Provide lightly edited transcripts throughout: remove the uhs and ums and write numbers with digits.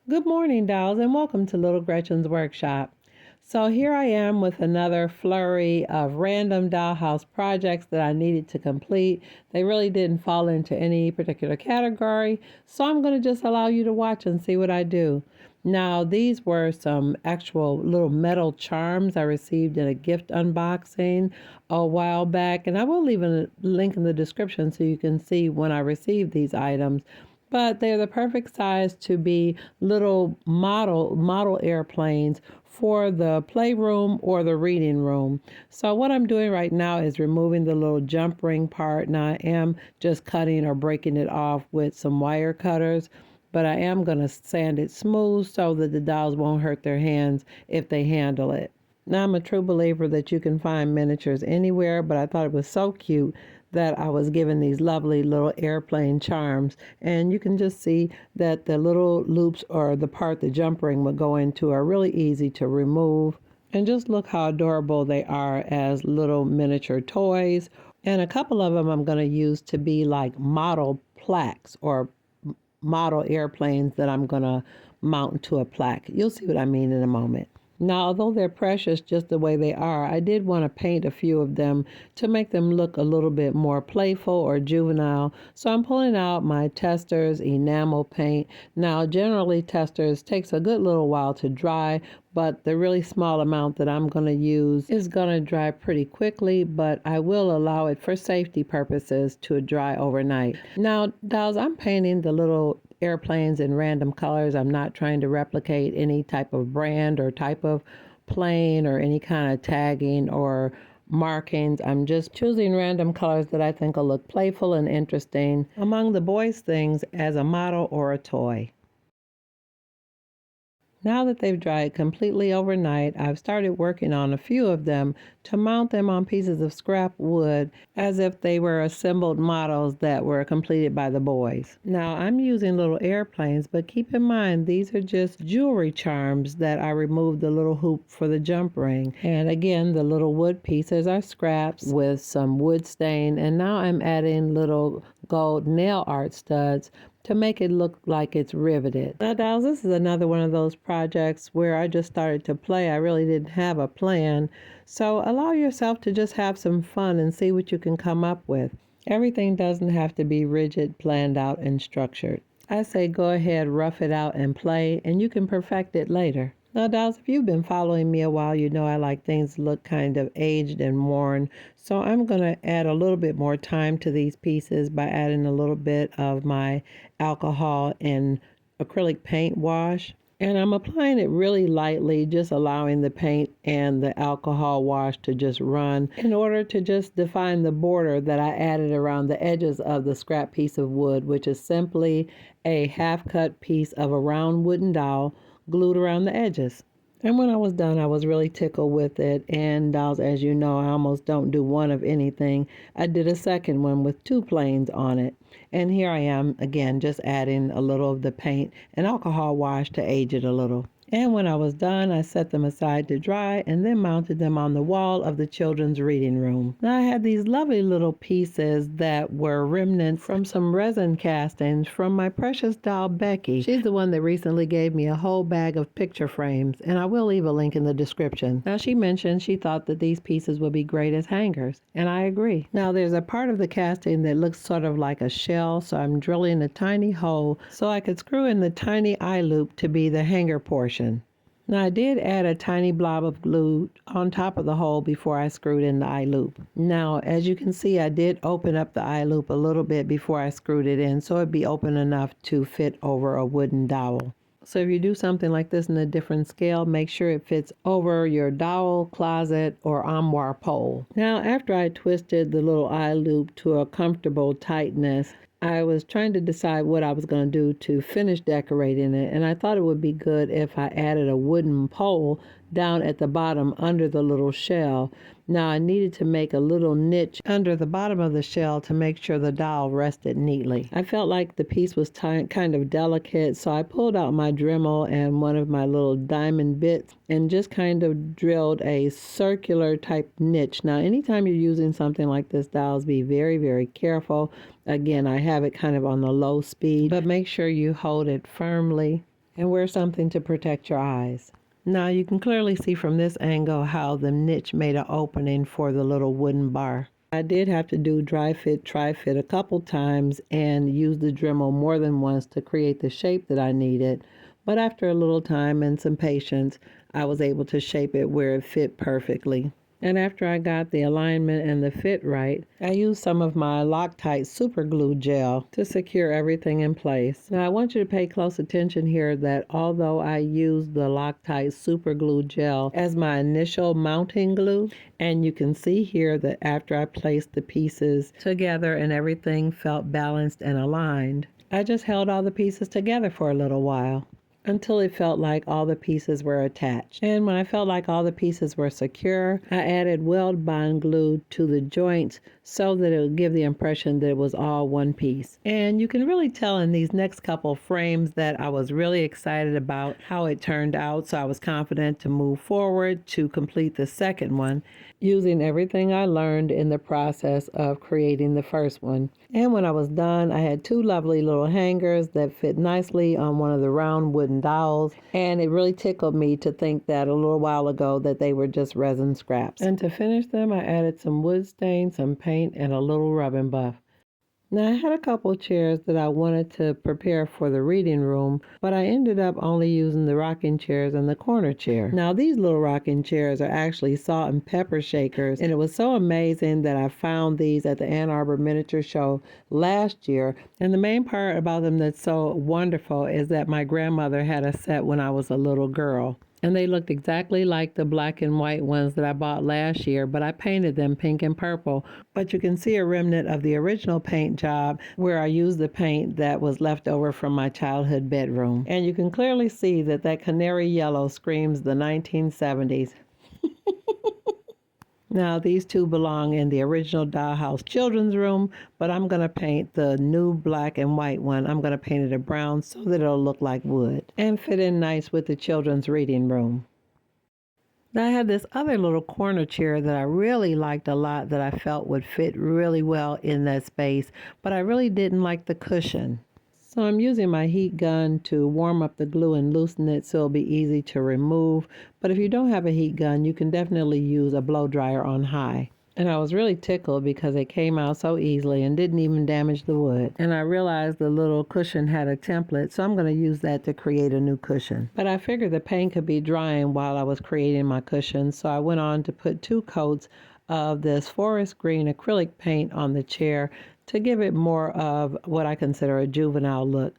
Good morning, dolls, and welcome to Little Gretchen's Workshop. So here I am with another flurry of random dollhouse projects that I needed to complete. They really didn't fall into any particular category, so I'm going to just allow you to watch and see what I do. Now, these were some actual little metal charms I received in a gift unboxing a while back, and I will leave a link in the description so you can see when I received these items. But they're the perfect size to be little model airplanes for the playroom or the reading room. So what I'm doing right now is removing the little jump ring part. Now I am just cutting or breaking it off with some wire cutters, but I am going to sand it smooth so that the dolls won't hurt their hands if they handle it. Now, I'm a true believer that you can find miniatures anywhere, but I thought it was so cute that I was given these lovely little airplane charms. And you can just see that the little loops or the part the jump ring would go into are really easy to remove. And just look how adorable they are as little miniature toys. And a couple of them I'm going to use to be like model plaques or model airplanes that I'm going to mount to a plaque. You'll see what I mean in a moment. Now, although they're precious just the way they are, I did want to paint a few of them to make them look a little bit more playful or juvenile. So I'm pulling out my Testors enamel paint. Now, generally Testors takes a good little while to dry, but the really small amount that I'm going to use is going to dry pretty quickly, but I will allow it for safety purposes to dry overnight. Now, dolls, I'm painting the little airplanes in random colors. I'm not trying to replicate any type of brand or type of plane or any kind of tagging or markings. I'm just choosing random colors that I think will look playful and interesting among the boys' things as a model or a toy. Now that they've dried completely overnight, I've started working on a few of them to mount them on pieces of scrap wood as if they were assembled models that were completed by the boys. Now I'm using little airplanes, but keep in mind these are just jewelry charms that I removed the little hoop for the jump ring. And again, the little wood pieces are scraps with some wood stain, and now I'm adding little gold nail art studs to make it look like it's riveted. Now, dolls, this is another one of those projects where I just started to play. I really didn't have a plan. So allow yourself to just have some fun and see what you can come up with. Everything doesn't have to be rigid, planned out, and structured. I say go ahead, rough it out, and play, and you can perfect it later. Now, dolls, if you've been following me a while, you know I like things to look kind of aged and worn. So I'm going to add a little bit more time to these pieces by adding a little bit of my alcohol and acrylic paint wash. And I'm applying it really lightly, just allowing the paint and the alcohol wash to just run in order to just define the border that I added around the edges of the scrap piece of wood, which is simply a half-cut piece of a round wooden doll glued around the edges. And when I was done, I was really tickled with it. And dolls, as you know, I almost don't do one of anything. I did a second one with two planes on it. And here I am again, just adding a little of the paint and alcohol wash to age it a little. And when I was done, I set them aside to dry and then mounted them on the wall of the children's reading room. Now I had these lovely little pieces that were remnants from some resin castings from my precious doll Becky. She's the one that recently gave me a whole bag of picture frames, and I will leave a link in the description. Now she mentioned she thought that these pieces would be great as hangers, and I agree. Now there's a part of the casting that looks sort of like a shell, so I'm drilling a tiny hole so I could screw in the tiny eye loop to be the hanger portion. Now I did add a tiny blob of glue on top of the hole before I screwed in the eye loop. Now as you can see, I did open up the eye loop a little bit before I screwed it in so it'd be open enough to fit over a wooden dowel. So if you do something like this in a different scale, make sure it fits over your dowel, closet, or armoire pole. Now after I twisted the little eye loop to a comfortable tightness, I was trying to decide what I was going to do to finish decorating it, and I thought it would be good if I added a wooden pole down at the bottom under the little shell. Now I needed to make a little niche under the bottom of the shell to make sure the doll rested neatly. I felt like the piece was kind of delicate, so I pulled out my Dremel and one of my little diamond bits and just kind of drilled a circular type niche. Now anytime you're using something like this, dolls, be very, very careful. Again, I have it kind of on the low speed, but make sure you hold it firmly and wear something to protect your eyes. Now you can clearly see from this angle how the niche made an opening for the little wooden bar. I did have to do dry fit, tri fit a couple times and use the Dremel more than once to create the shape that I needed. But after a little time and some patience, I was able to shape it where it fit perfectly. And after I got the alignment and the fit right, I used some of my Loctite super glue gel to secure everything in place. Now I want you to pay close attention here that although I used the Loctite super glue gel as my initial mounting glue, and you can see here that after I placed the pieces together and everything felt balanced and aligned, I just held all the pieces together for a little while until it felt like all the pieces were attached. And when I felt like all the pieces were secure, I added weld bond glue to the joints so that it would give the impression that it was all one piece. And you can really tell in these next couple frames that I was really excited about how it turned out, so I was confident to move forward to complete the second one using everything I learned in the process of creating the first one. And when I was done, I had two lovely little hangers that fit nicely on one of the round wooden dowels, and it really tickled me to think that a little while ago that they were just resin scraps. And to finish them, I added some wood stain, some paint, and a little rubbing buff. Now, I had a couple chairs that I wanted to prepare for the reading room, but I ended up only using the rocking chairs and the corner chair. Now, these little rocking chairs are actually salt and pepper shakers, and it was so amazing that I found these at the Ann Arbor Miniature Show last year. And the main part about them that's so wonderful is that my grandmother had a set when I was a little girl. And they looked exactly like the black and white ones that I bought last year, but I painted them pink and purple. But you can see a remnant of the original paint job where I used the paint that was left over from my childhood bedroom. And you can clearly see that that canary yellow screams the 1970s. Now, these two belong in the original Dollhouse children's room, but I'm going to paint the new black and white one. I'm going to paint it a brown so that it'll look like wood and fit in nice with the children's reading room. Now, I had this other little corner chair that I really liked a lot that I felt would fit really well in that space, but I really didn't like the cushion. So I'm using my heat gun to warm up the glue and loosen it so it'll be easy to remove. But if you don't have a heat gun, you can definitely use a blow dryer on high. And I was really tickled because it came out so easily and didn't even damage the wood. And I realized the little cushion had a template, so I'm going to use that to create a new cushion. But I figured the paint could be drying while I was creating my cushion, so I went on to put 2 coats of this forest green acrylic paint on the chair to give it more of what I consider a juvenile look.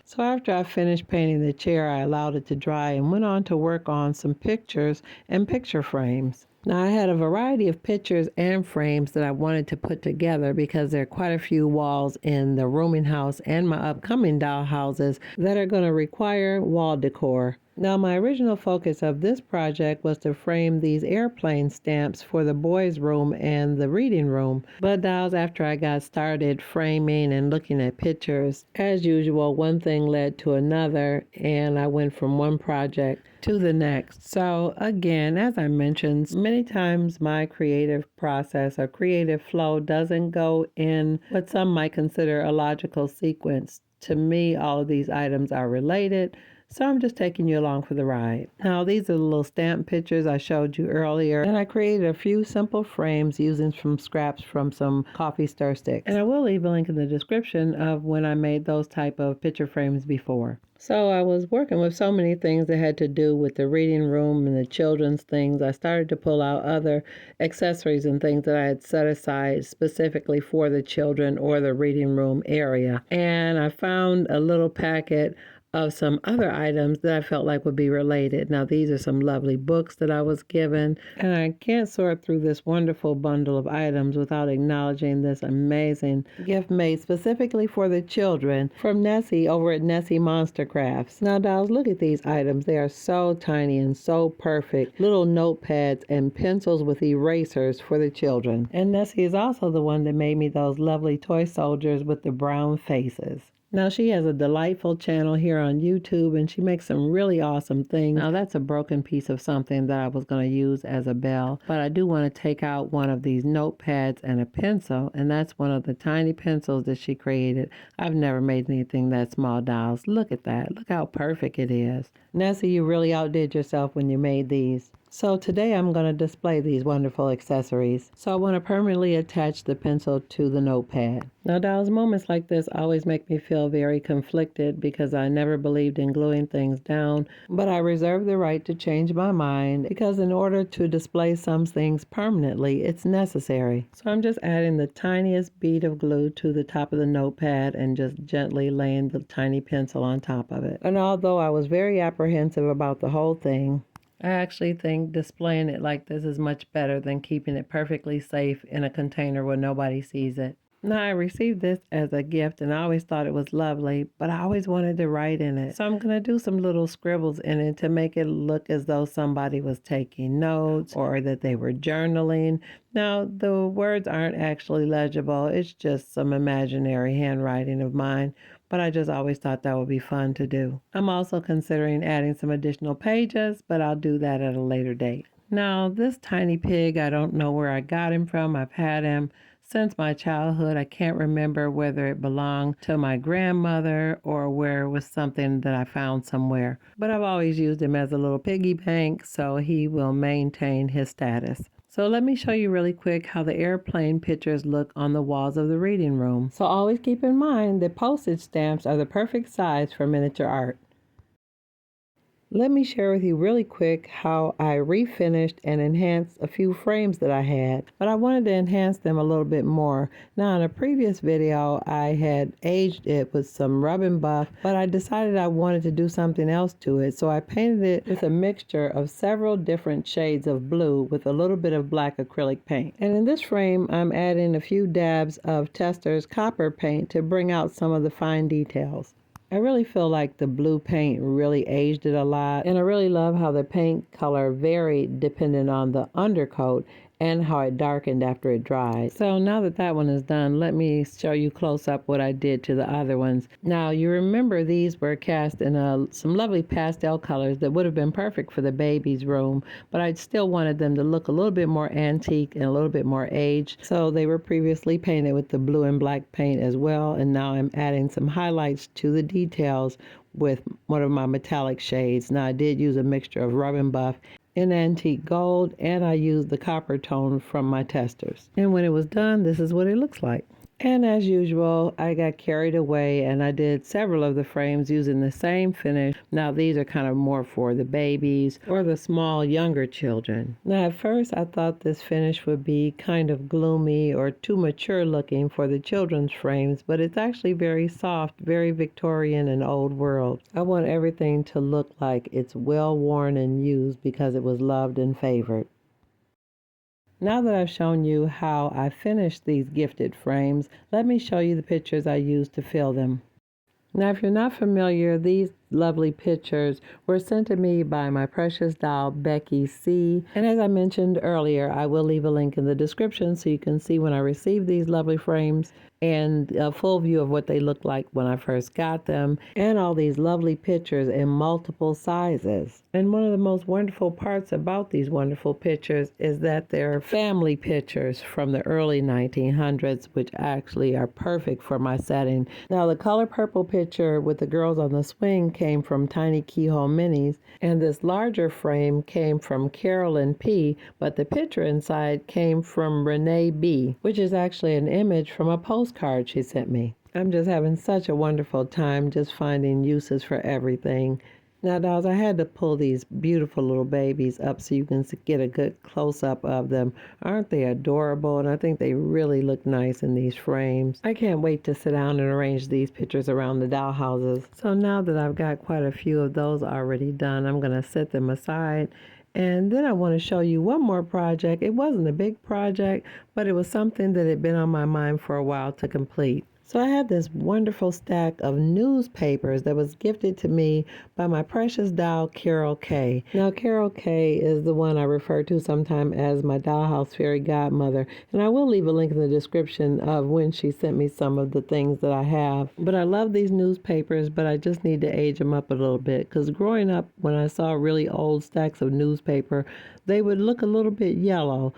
So after I finished painting the chair, I allowed it to dry and went on to work on some pictures and picture frames. Now, I had a variety of pictures and frames that I wanted to put together because there are quite a few walls in the rooming house and my upcoming doll houses that are going to require wall decor. Now, my original focus of this project was to frame these airplane stamps for the boys' room and the reading room. But that was after I got started framing and looking at pictures. As usual, one thing led to another, and I went from one project to the next. So again, as I mentioned, many times my creative process or creative flow doesn't go in what some might consider a logical sequence. To me, all of these items are related. So I'm just taking you along for the ride. Now, these are the little stamp pictures I showed you earlier, and I created a few simple frames using some scraps from some coffee stir sticks. And I will leave a link in the description of when I made those type of picture frames before. So I was working with so many things that had to do with the reading room and the children's things. I started to pull out other accessories and things that I had set aside specifically for the children or the reading room area. And I found a little packet of some other items that I felt like would be related. Now, these are some lovely books that I was given, and I can't sort through this wonderful bundle of items without acknowledging this amazing gift made specifically for the children from Nessie over at Nessie Monster Crafts. Now, dolls, look at these items. They are so tiny and so perfect. Little notepads and pencils with erasers for the children. And Nessie is also the one that made me those lovely toy soldiers with the brown faces. Now, she has a delightful channel here on YouTube, and she makes some really awesome things. Now, that's a broken piece of something that I was going to use as a bell, but I do want to take out one of these notepads and a pencil, and that's one of the tiny pencils that she created. I've never made anything that small, dolls. Look at that. Look how perfect it is. Nessie, you really outdid yourself when you made these. So today I'm going to display these wonderful accessories. So I want to permanently attach the pencil to the notepad. Now, dolls, moments like this always make me feel very conflicted because I never believed in gluing things down, but I reserve the right to change my mind because in order to display some things permanently, it's necessary. So I'm just adding the tiniest bead of glue to the top of the notepad and just gently laying the tiny pencil on top of it. And although I was very apprehensive about the whole thing, I actually think displaying it like this is much better than keeping it perfectly safe in a container where nobody sees it. Now, I received this as a gift and I always thought it was lovely, but I always wanted to write in it. So I'm going to do some little scribbles in it to make it look as though somebody was taking notes or that they were journaling. Now, the words aren't actually legible. It's just some imaginary handwriting of mine, but I just always thought that would be fun to do. I'm also considering adding some additional pages, but I'll do that at a later date. Now, this tiny pig, I don't know where I got him from. I've had him since my childhood. I can't remember whether it belonged to my grandmother or where it was something that I found somewhere. But I've always used him as a little piggy bank, so he will maintain his status. So let me show you really quick how the airplane pictures look on the walls of the reading room. So always keep in mind that postage stamps are the perfect size for miniature art. Let me share with you really quick how I refinished and enhanced a few frames that I had, but I wanted to enhance them a little bit more. Now, in a previous video, I had aged it with some rub and buff, but I decided I wanted to do something else to it, so I painted it with a mixture of several different shades of blue with a little bit of black acrylic paint. And in this frame, I'm adding a few dabs of Testor's copper paint to bring out some of the fine details. I really feel like the blue paint really aged it a lot, and I really love how the paint color varied depending on the undercoat and how it darkened after it dried. So now that that one is done, let me show you close up what I did to the other ones. Now, you remember these were cast in some lovely pastel colors that would have been perfect for the baby's room, but I still wanted them to look a little bit more antique and a little bit more aged. So they were previously painted with the blue and black paint as well, and now I'm adding some highlights to the details with one of my metallic shades. Now, I did use a mixture of rub and buff in antique gold, and I used the copper tone from my testers. And when it was done, this is what it looks like. And as usual, I got carried away and I did several of the frames using the same finish. Now these are kind of more for the babies or the small younger children. Now at first I thought this finish would be kind of gloomy or too mature looking for the children's frames, but it's actually very soft, very Victorian and old world. I want everything to look like it's well worn and used because it was loved and favored. Now that I've shown you how I finished these gifted frames, let me show you the pictures I used to fill them. Now, if you're not familiar, these lovely pictures were sent to me by my precious doll, Becky C. And as I mentioned earlier, I will leave a link in the description so you can see when I received these lovely frames and a full view of what they looked like when I first got them, and all these lovely pictures in multiple sizes. And one of the most wonderful parts about these wonderful pictures is that they're family pictures from the early 1900s, which actually are perfect for my setting. Now, the color purple picture with the girls on the swing came from Tiny Keyhole Minis, and this larger frame came from Carolyn P., but the picture inside came from Renee B., which is actually an image from a postcard she sent me. I'm just having such a wonderful time just finding uses for everything. Now, dolls, I had to pull these beautiful little babies up so you can get a good close-up of them. Aren't they adorable? And I think they really look nice in these frames. I can't wait to sit down and arrange these pictures around the doll houses. So now that I've got quite a few of those already done, I'm going to set them aside. And then I want to show you one more project. It wasn't a big project, but it was something that had been on my mind for a while to complete. So I had this wonderful stack of newspapers that was gifted to me by my precious doll, Carol K. Now, Carol K is the one I refer to sometimes as my Dollhouse fairy godmother, and I will leave a link in the description of when she sent me some of the things that I have. But I love these newspapers, but I just need to age them up a little bit, because growing up, when I saw really old stacks of newspaper, they would look a little bit yellow.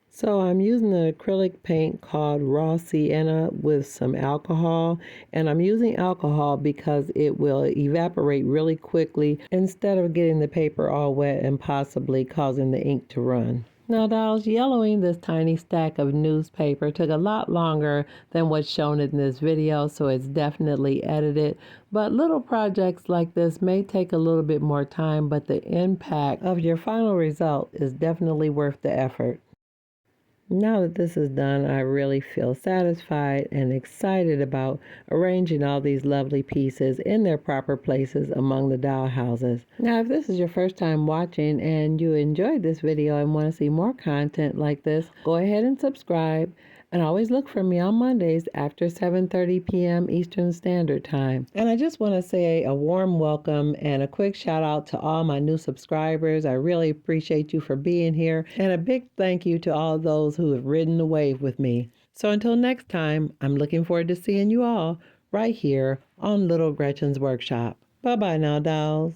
So I'm using an acrylic paint called Raw Sienna with some alcohol. And I'm using alcohol because it will evaporate really quickly instead of getting the paper all wet and possibly causing the ink to run. Now, dolls, yellowing this tiny stack of newspaper took a lot longer than what's shown in this video, so it's definitely edited. But little projects like this may take a little bit more time, but the impact of your final result is definitely worth the effort. Now that this is done, I really feel satisfied and excited about arranging all these lovely pieces in their proper places among the doll houses. Now, if this is your first time watching and you enjoyed this video and want to see more content like this, go ahead and subscribe. And always look for me on Mondays after 7:30 p.m. Eastern Standard Time. And I just want to say a warm welcome and a quick shout out to all my new subscribers. I really appreciate you for being here. And a big thank you to all those who have ridden the wave with me. So until next time, I'm looking forward to seeing you all right here on Little Gretchen's Workshop. Bye-bye now, dolls.